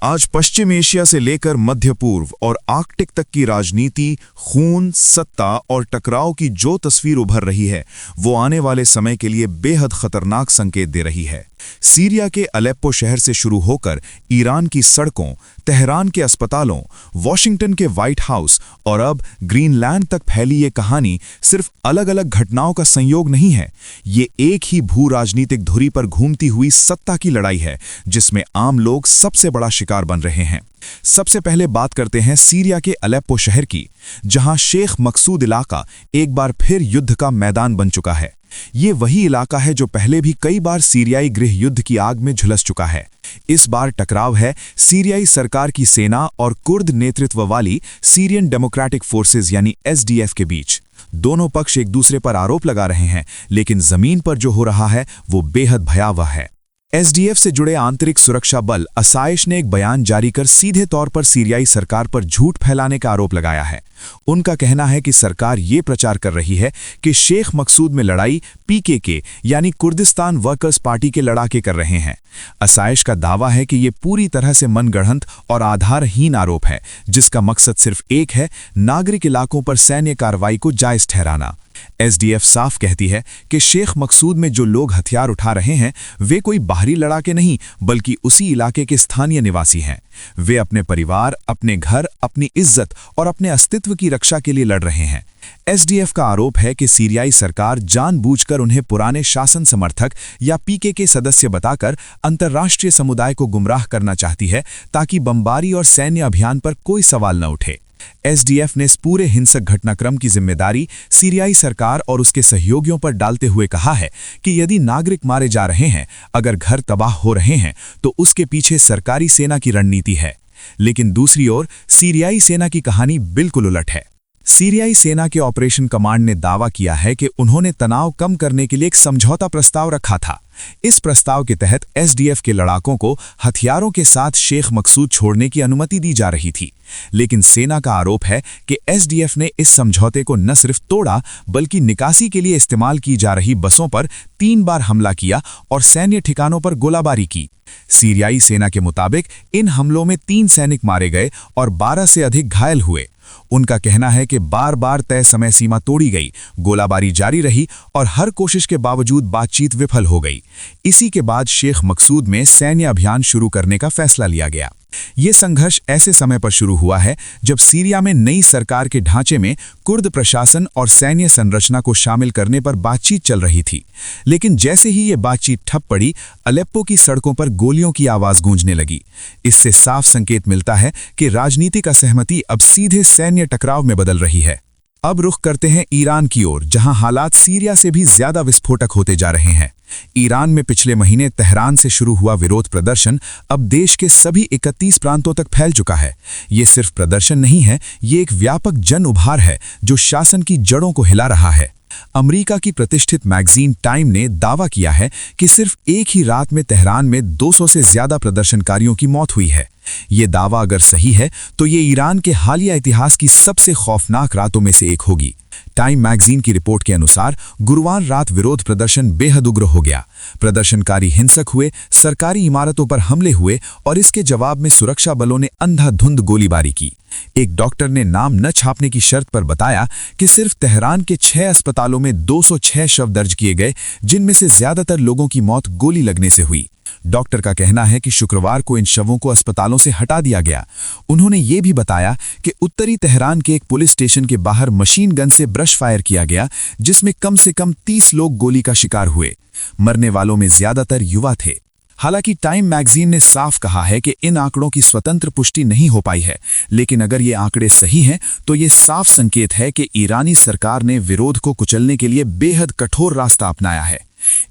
आज पश्चिम एशिया से लेकर मध्य पूर्व और आर्कटिक तक की राजनीति, खून, सत्ता और टकराव की जो तस्वीर उभर रही है वो आने वाले समय के लिए बेहद खतरनाक संकेत दे रही है। सीरिया के अलेप्पो शहर से शुरू होकर ईरान की सड़कों, तेहरान के अस्पतालों, वॉशिंगटन के व्हाइट हाउस और अब ग्रीनलैंड तक फैली ये कहानी सिर्फ अलग अलग घटनाओं का संयोग नहीं है। ये एक ही भू राजनीतिक धुरी पर घूमती हुई सत्ता की लड़ाई है जिसमें आम लोग सबसे बड़ा शिकार बन रहे हैं। सबसे पहले बात करते हैं सीरिया के अलेप्पो शहर की, जहां शेख मकसूद इलाका एक बार फिर युद्ध का मैदान बन चुका है। ये वही इलाका है जो पहले भी कई बार सीरियाई गृह युद्ध की आग में झुलस चुका है। इस बार टकराव है सीरियाई सरकार की सेना और कुर्द नेतृत्व वाली सीरियन डेमोक्रेटिक फोर्सेस यानी एसडीएफ के बीच। दोनों पक्ष एक दूसरे पर आरोप लगा रहे हैं, लेकिन जमीन पर जो हो रहा है वो बेहद भयावह है। एसडीएफ से जुड़े आंतरिक सुरक्षा बल असाइश ने एक बयान जारी कर सीधे तौर पर सीरियाई सरकार पर झूठ फैलाने का आरोप लगाया है। उनका कहना है कि सरकार ये प्रचार कर रही है कि शेख मकसूद में लड़ाई पीकेके यानी कुर्दिस्तान वर्कर्स पार्टी के लड़ाके कर रहे हैं। असाइश का दावा है कि ये पूरी तरह से मनगढ़ंत और आधारहीन आरोप है, जिसका मकसद सिर्फ एक है, नागरिक इलाकों पर सैन्य कार्रवाई को जायज ठहराना। एसडीएफ साफ कहती है कि शेख मकसूद में जो लोग हथियार उठा रहे हैं वे कोई बाहरी लड़ाके नहीं, बल्कि उसी इलाके के स्थानीय निवासी हैं। वे अपने परिवार, अपने घर, अपनी इज्जत और अपने अस्तित्व की रक्षा के लिए लड़ रहे हैं। एसडीएफ का आरोप है कि सीरियाई सरकार जानबूझकर उन्हें पुराने शासन समर्थक या पीकेके सदस्य बताकर अंतर्राष्ट्रीय समुदाय को गुमराह करना चाहती है, ताकि बमबारी और सैन्य अभियान पर कोई सवाल न उठे। एसडीएफ ने इस पूरे हिंसक घटनाक्रम की जिम्मेदारी सीरियाई सरकार और उसके सहयोगियों पर डालते हुए कहा है कि यदि नागरिक मारे जा रहे हैं, अगर घर तबाह हो रहे हैं, तो उसके पीछे सरकारी सेना की रणनीति है। लेकिन दूसरी ओर सीरियाई सेना की कहानी बिल्कुल उलट है। सीरियाई सेना के ऑपरेशन कमांड ने दावा किया है कि उन्होंने तनाव कम करने के लिए एक समझौता प्रस्ताव रखा था। इस प्रस्ताव के तहत एसडीएफ के लड़ाकों को हथियारों के साथ शेख मकसूद छोड़ने की अनुमति दी जा रही थी, लेकिन सेना का आरोप है कि एसडीएफ ने इस समझौते को न सिर्फ तोड़ा, बल्कि निकासी के लिए इस्तेमाल की जा रही बसों पर 3 बार हमला किया और सैन्य ठिकानों पर गोलाबारी की। सीरियाई सेना के मुताबिक इन हमलों में 3 सैनिक मारे गए और 12 से अधिक घायल हुए। उनका कहना है कि बार बार तय समय सीमा तोड़ी गई, गोलाबारी जारी रही और हर कोशिश के बावजूद बातचीत विफल हो गई। इसी के बाद शेख मकसूद में सैन्य अभियान शुरू करने का फैसला लिया गया। ये संघर्ष ऐसे समय पर शुरू हुआ है जब सीरिया में नई सरकार के ढांचे में कुर्द प्रशासन और सैन्य संरचना को शामिल करने पर बातचीत चल रही थी। लेकिन जैसे ही ये बातचीत ठप पड़ी, अलेप्पो की सड़कों पर गोलियों की आवाज गूंजने लगी। इससे साफ संकेत मिलता है कि राजनीतिक असहमति अब सीधे सैन्य टकराव में बदल रही है। अब रुख करते हैं ईरान की ओर, जहां हालात सीरिया से भी ज्यादा विस्फोटक होते जा रहे हैं। ईरान में पिछले महीने तेहरान से शुरू हुआ विरोध प्रदर्शन अब देश के सभी 31 प्रांतों तक फैल चुका है। ये सिर्फ प्रदर्शन नहीं है, ये एक व्यापक जन उभार है जो शासन की जड़ों को हिला रहा है। अमेरिका की प्रतिष्ठित मैगजीन टाइम ने दावा किया है कि सिर्फ एक ही रात में तेहरान में 200 से ज्यादा प्रदर्शनकारियों की मौत हुई है। ये दावा अगर सही है तो ये ईरान के हालिया इतिहास की सबसे खौफनाक रातों में से एक होगी। टाइम मैगजीन की रिपोर्ट के अनुसार गुरुवार रात विरोध प्रदर्शन बेहद उग्र हो गया। प्रदर्शनकारी हिंसक हुए, सरकारी इमारतों पर हमले हुए और इसके जवाब में सुरक्षा बलों ने अंधाधुंध गोलीबारी की। एक डॉक्टर ने नाम न छापने की शर्त पर बताया कि सिर्फ तेहरान के 6 अस्पतालों में 206 शव दर्ज किए गए, जिनमें से ज्यादातर लोगों की मौत गोली लगने से हुई। डॉक्टर का कहना है कि शुक्रवार को इन शवों को अस्पतालों से हटा दिया गया। उन्होंने ये भी बताया कि उत्तरी तेहरान के एक पुलिस स्टेशन के बाहर मशीन गन से ब्रश फायर किया गया, जिसमें कम से कम 30 लोग गोली का शिकार हुए। मरने वालों में ज्यादातर युवा थे। हालांकि टाइम मैगजीन ने साफ कहा है कि इन आंकड़ों की स्वतंत्र पुष्टि नहीं हो पाई है, लेकिन अगर ये आंकड़े सही हैं तो ये साफ संकेत है कि ईरानी सरकार ने विरोध को कुचलने के लिए बेहद कठोर रास्ता अपनाया है।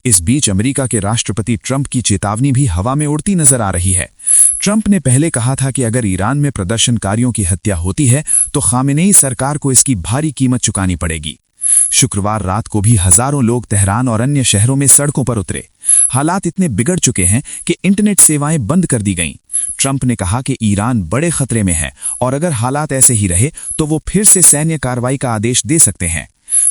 इस बीच अमेरिका के राष्ट्रपति ट्रंप की चेतावनी भी हवा में उड़ती नजर आ रही है। ट्रंप ने पहले कहा था कि अगर ईरान में प्रदर्शनकारियों की हत्या होती है तो खामेनेई सरकार को इसकी भारी कीमत चुकानी पड़ेगी। शुक्रवार रात को भी हजारों लोग तेहरान और अन्य शहरों में सड़कों पर उतरे। हालात इतने बिगड़ चुके हैं कि इंटरनेट सेवाएं बंद कर दी गईं। ट्रंप ने कहा कि ईरान बड़े खतरे में है और अगर हालात ऐसे ही रहे तो वो फिर से सैन्य कार्रवाई का आदेश दे सकते हैं।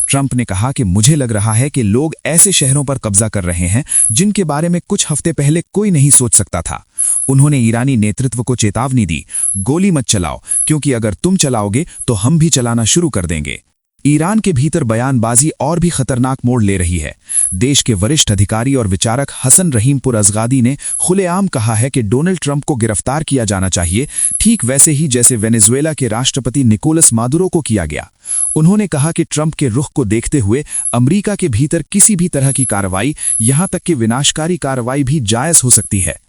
ट्रंप ने कहा कि मुझे लग रहा है कि लोग ऐसे शहरों पर कब्जा कर रहे हैं जिनके बारे में कुछ हफ्ते पहले कोई नहीं सोच सकता था। उन्होंने ईरानी नेतृत्व को चेतावनी दी, गोली मत चलाओ, क्योंकि अगर तुम चलाओगे तो हम भी चलाना शुरू कर देंगे। ईरान के भीतर बयानबाजी और भी खतरनाक मोड़ ले रही है। देश के वरिष्ठ अधिकारी और विचारक हसन रहीमपुर अज़गादी ने खुलेआम कहा है कि डोनाल्ड ट्रंप को गिरफ्तार किया जाना चाहिए, ठीक वैसे ही जैसे वेनेजुएला के राष्ट्रपति निकोलस मादुरो को किया गया। उन्होंने कहा कि ट्रंप के रुख को देखते हुए अमेरिका के भीतर किसी भी तरह की कार्रवाई, यहां तक कि विनाशकारी कार्रवाई भी जायज हो सकती है।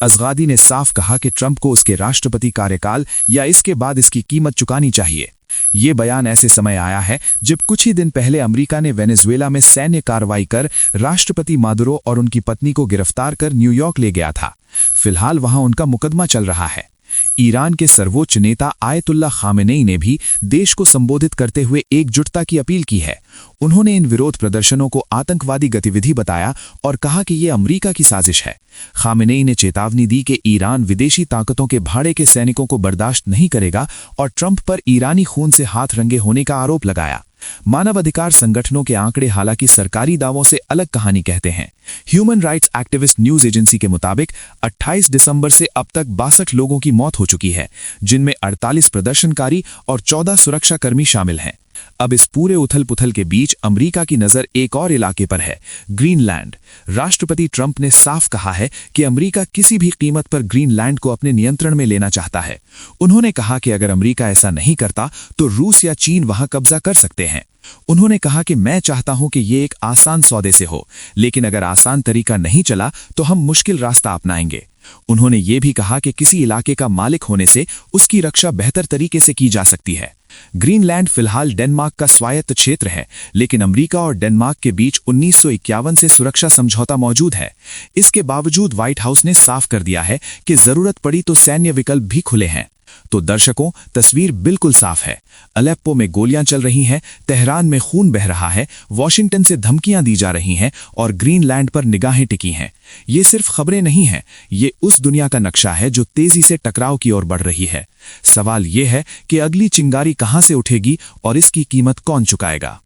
अज़गादी ने साफ कहा कि ट्रंप को उसके राष्ट्रपति कार्यकाल या इसके बाद इसकी कीमत चुकानी चाहिए। ये बयान ऐसे समय आया है जब कुछ ही दिन पहले अमेरिका ने वेनेजुएला में सैन्य कार्रवाई कर राष्ट्रपति मादुरो और उनकी पत्नी को गिरफ्तार कर न्यूयॉर्क ले गया था। फिलहाल वहां उनका मुकदमा चल रहा है। ईरान के सर्वोच्च नेता आयतुल्ला खामेनेई ने भी देश को संबोधित करते हुए एकजुटता की अपील की है। उन्होंने इन विरोध प्रदर्शनों को आतंकवादी गतिविधि बताया और कहा कि ये अमेरिका की साजिश है। खामेनेई ने चेतावनी दी कि ईरान विदेशी ताकतों के भाड़े के सैनिकों को बर्दाश्त नहीं करेगा और ट्रंप पर ईरानी खून से हाथ रंगे होने का आरोप लगाया। मानवाधिकार संगठनों के आंकड़े हालांकि सरकारी दावों से अलग कहानी कहते हैं। Human rights activist news agency के मुताबिक 28 दिसंबर से अब तक 62 लोगों की मौत हो चुकी है, जिनमें 48 प्रदर्शनकारी और 14 सुरक्षाकर्मी शामिल हैं। अब इस पूरे उथल पुथल के बीच अमेरिका की नजर एक और इलाके पर है, ग्रीनलैंड। राष्ट्रपति ट्रंप ने साफ कहा है कि अमेरिका किसी भी कीमत पर ग्रीनलैंड को अपने नियंत्रण में लेना चाहता है। उन्होंने कहा कि अगर अमेरिका ऐसा नहीं करता तो रूस या चीन वहां कब्जा कर सकते हैं। उन्होंने कहा कि मैं चाहता हूं कि ये एक आसान सौदे से हो, लेकिन अगर आसान तरीका नहीं चला तो हम मुश्किल रास्ता अपनाएंगे। उन्होंने ये भी कहा कि किसी इलाके का मालिक होने से उसकी रक्षा बेहतर तरीके से की जा सकती है। ग्रीनलैंड फिलहाल डेनमार्क का स्वायत्त क्षेत्र है, लेकिन अमेरिका और डेनमार्क के बीच 1951 से सुरक्षा समझौता मौजूद है। इसके बावजूद व्हाइट हाउस ने साफ कर दिया है कि जरूरत पड़ी तो सैन्य विकल्प भी खुले हैं। तो दर्शकों, तस्वीर बिल्कुल साफ है। अलेप्पो में गोलियां चल रही हैं, तेहरान में खून बह रहा है, वॉशिंगटन से धमकियां दी जा रही हैं और ग्रीनलैंड पर निगाहें टिकी हैं। ये सिर्फ खबरें नहीं हैं, ये उस दुनिया का नक्शा है जो तेजी से टकराव की ओर बढ़ रही है। सवाल ये है कि अगली चिंगारी कहां से उठेगी और इसकी कीमत कौन चुकाएगा।